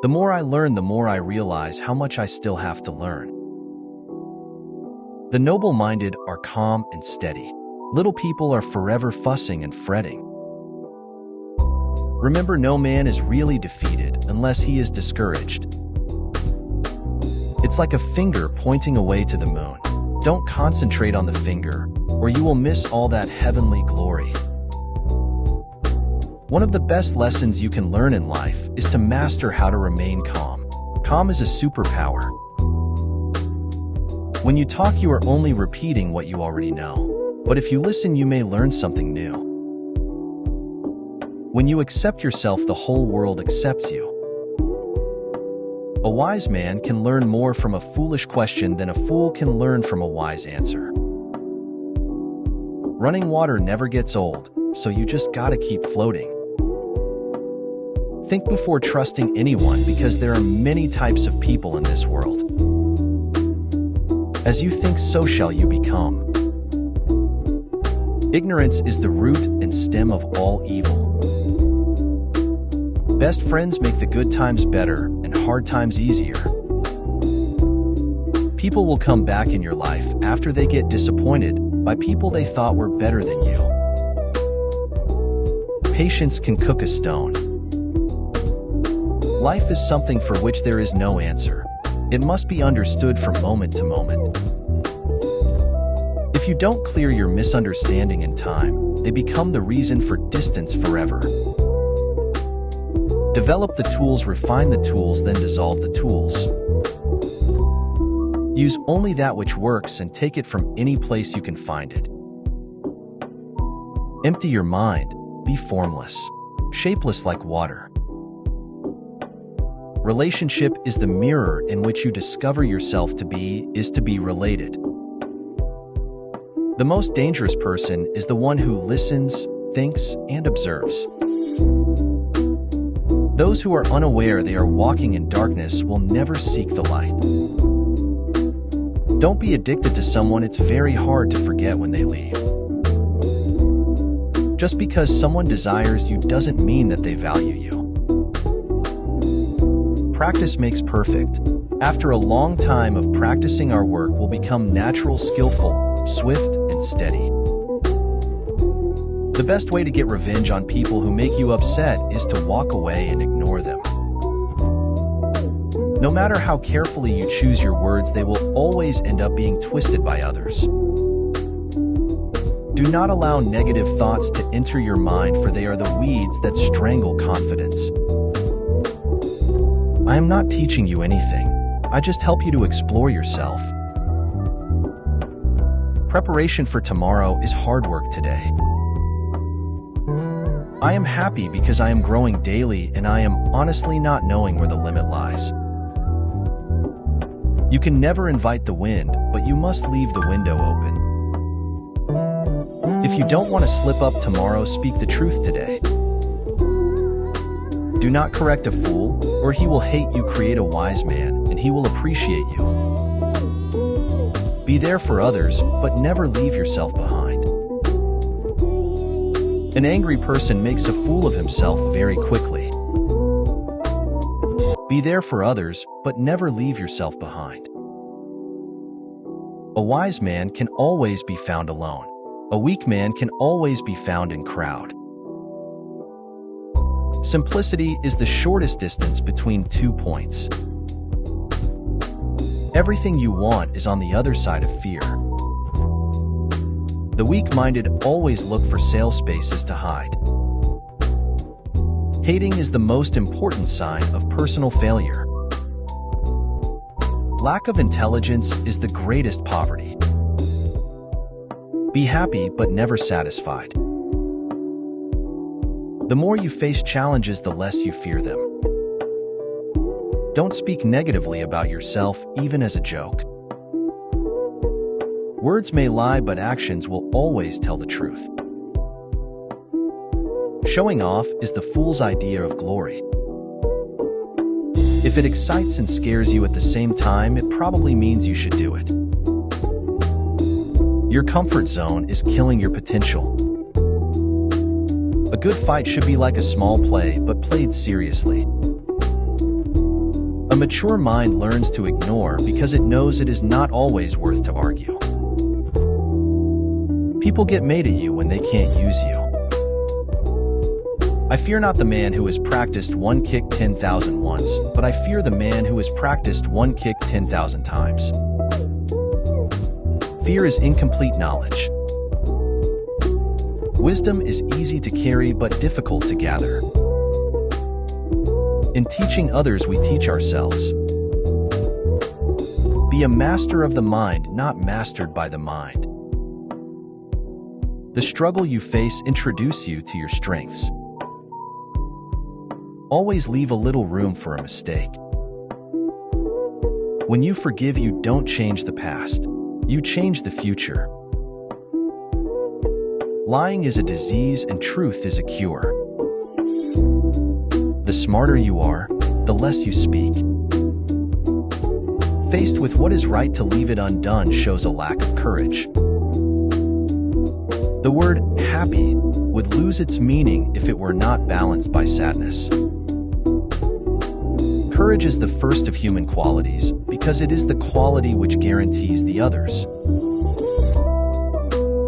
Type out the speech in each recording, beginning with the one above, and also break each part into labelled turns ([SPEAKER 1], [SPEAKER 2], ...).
[SPEAKER 1] The more I learn, the more I realize how much I still have to learn. The noble-minded are calm and steady. Little people are forever fussing and fretting. Remember, no man is really defeated unless he is discouraged. It's like a finger pointing away to the moon. Don't concentrate on the finger, or you will miss all that heavenly glory. One of the best lessons you can learn in life is to master how to remain calm. Calm is a superpower. When you talk, you are only repeating what you already know. But if you listen, you may learn something new. When you accept yourself, the whole world accepts you. A wise man can learn more from a foolish question than a fool can learn from a wise answer. Running water never gets old, so you just gotta keep floating. Think before trusting anyone, because there are many types of people in this world. As you think, so shall you become. Ignorance is the root and stem of all evil. Best friends make the good times better and hard times easier. People will come back in your life after they get disappointed by people they thought were better than you. Patience can cook a stone. Life is something for which there is no answer. It must be understood from moment to moment. If you don't clear your misunderstanding in time, they become the reason for distance forever. Develop the tools, refine the tools, then dissolve the tools. Use only that which works and take it from any place you can find it. Empty your mind, be formless, shapeless like water. Relationship is the mirror in which you discover yourself to be related. The most dangerous person is the one who listens, thinks, and observes. Those who are unaware they are walking in darkness will never seek the light. Don't be addicted to someone. It's very hard to forget when they leave. Just because someone desires you doesn't mean that they value you. Practice makes perfect. After a long time of practicing, our work will become natural, skillful, swift, and steady. The best way to get revenge on people who make you upset is to walk away and ignore them. No matter how carefully you choose your words, they will always end up being twisted by others. Do not allow negative thoughts to enter your mind, for they are the weeds that strangle confidence. I am not teaching you anything. I just help you to explore yourself. Preparation for tomorrow is hard work today. I am happy because I am growing daily, and I am honestly not knowing where the limit lies. You can never invite the wind, but you must leave the window open. If you don't want to slip up tomorrow, speak the truth today. Do not correct a fool, or he will hate you. Create a wise man, and he will appreciate you. Be there for others, but never leave yourself behind. An angry person makes a fool of himself very quickly. Be there for others, but never leave yourself behind. A wise man can always be found alone. A weak man can always be found in crowd. Simplicity is the shortest distance between 2 points. Everything you want is on the other side of fear. The weak-minded always look for safe spaces to hide. Hating is the most important sign of personal failure. Lack of intelligence is the greatest poverty. Be happy but never satisfied. The more you face challenges, the less you fear them. Don't speak negatively about yourself, even as a joke. Words may lie, but actions will always tell the truth. Showing off is the fool's idea of glory. If it excites and scares you at the same time, it probably means you should do it. Your comfort zone is killing your potential. A good fight should be like a small play, but played seriously. mature mind learns to ignore because it knows it is not always worth to argue. People get mad at you when they can't use you. I fear not the man who has practiced one kick 10,000 once, but I fear the man who has practiced one kick 10,000 times. Fear is incomplete knowledge. Wisdom is easy to carry but difficult to gather. In teaching others, we teach ourselves. Be a master of the mind, not mastered by the mind. The struggle you face introduces you to your strengths. Always leave a little room for a mistake. When you forgive, you don't change the past. You change the future. Lying is a disease and truth is a cure. The smarter you are, the less you speak. Faced with what is right, to leave it undone shows a lack of courage. The word happy would lose its meaning if it were not balanced by sadness. Courage is the first of human qualities because it is the quality which guarantees the others.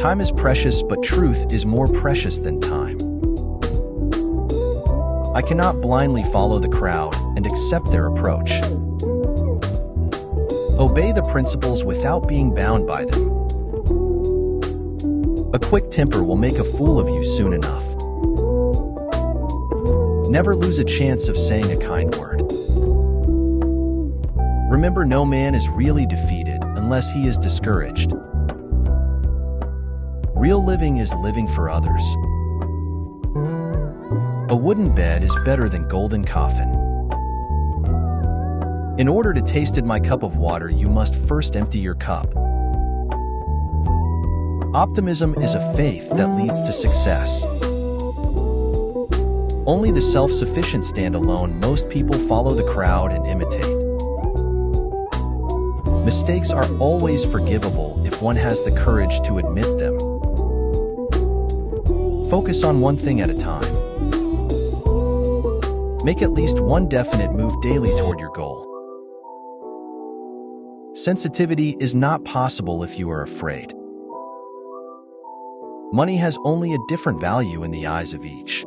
[SPEAKER 1] Time is precious, but truth is more precious than time. I cannot blindly follow the crowd and accept their approach. Obey the principles without being bound by them. A quick temper will make a fool of you soon enough. Never lose a chance of saying a kind word. Remember, no man is really defeated unless he is discouraged. Real living is living for others. A wooden bed is better than golden coffin. In order to taste my cup of water, you must first empty your cup. Optimism is a faith that leads to success. Only the self-sufficient stand alone. Most people follow the crowd and imitate. Mistakes are always forgivable if one has the courage to admit them. Focus on one thing at a time. Make at least one definite move daily toward your goal. Sensitivity is not possible if you are afraid. Money has only a different value in the eyes of each.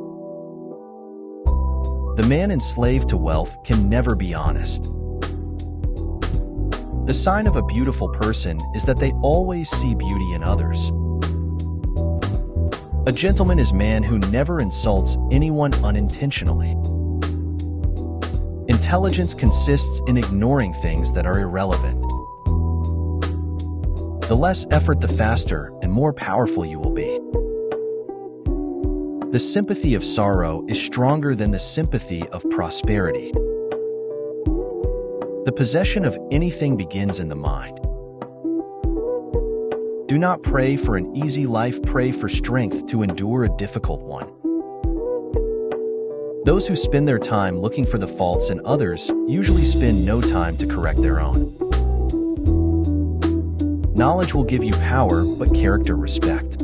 [SPEAKER 1] The man enslaved to wealth can never be honest. The sign of a beautiful person is that they always see beauty in others. A gentleman is man who never insults anyone unintentionally. Intelligence consists in ignoring things that are irrelevant. The less effort, the faster and more powerful you will be. The sympathy of sorrow is stronger than the sympathy of prosperity. The possession of anything begins in the mind. Do not pray for an easy life, pray for strength to endure a difficult one. Those who spend their time looking for the faults in others usually spend no time to correct their own. Knowledge will give you power, but character respect.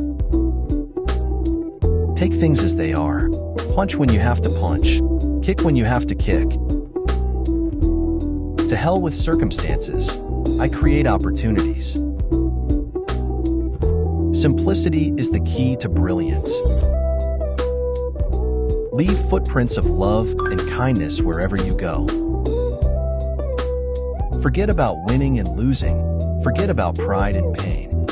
[SPEAKER 1] Take things as they are. Punch when you have to punch. Kick when you have to kick. To hell with circumstances. I create opportunities. Simplicity is the key to brilliance. Leave footprints of love and kindness wherever you go. Forget about winning and losing. Forget about pride and pain.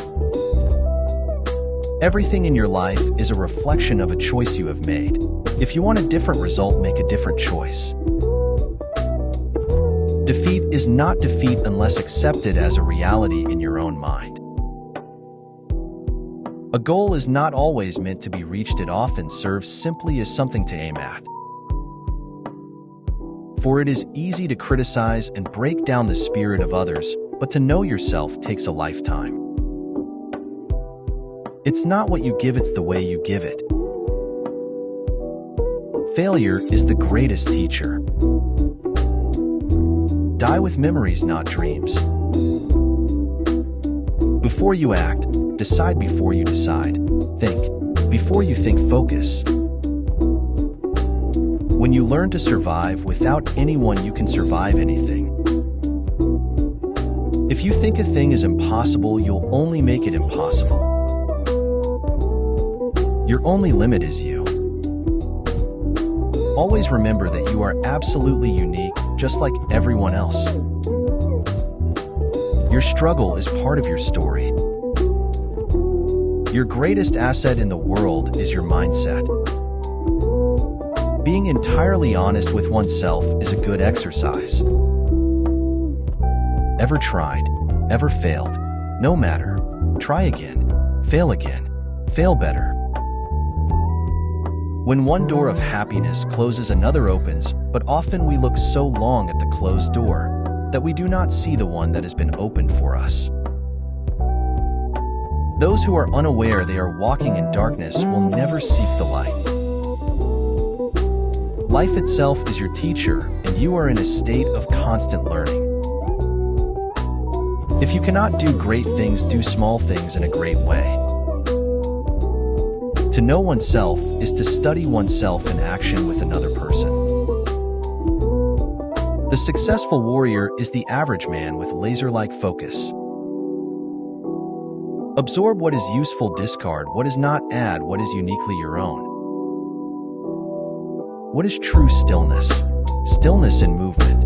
[SPEAKER 1] Everything in your life is a reflection of a choice you have made. If you want a different result, make a different choice. Defeat is not defeat unless accepted as a reality in your own mind. A goal is not always meant to be reached. It often serves simply as something to aim at. For it is easy to criticize and break down the spirit of others, but to know yourself takes a lifetime. It's not what you give, it's the way you give it. Failure is the greatest teacher. Die with memories, not dreams. Before you act, decide before you decide. Think before you think, focus. When you learn to survive without anyone, you can survive anything. If you think a thing is impossible, you'll only make it impossible. Your only limit is you. Always remember that you are absolutely unique, just like everyone else. Your struggle is part of your story. Your greatest asset in the world is your mindset. Being entirely honest with oneself is a good exercise. Ever tried? Ever failed? No matter. Try again. Fail again. Fail better. When one door of happiness closes, another opens, but often we look so long at the closed door that we do not see the one that has been opened for us. Those who are unaware they are walking in darkness will never seek the light. Life itself is your teacher, and you are in a state of constant learning. If you cannot do great things, do small things in a great way. To know oneself is to study oneself in action with another person. The successful warrior is the average man with laser-like focus. Absorb what is useful, discard what is not, add what is uniquely your own. What is true stillness? Stillness in movement.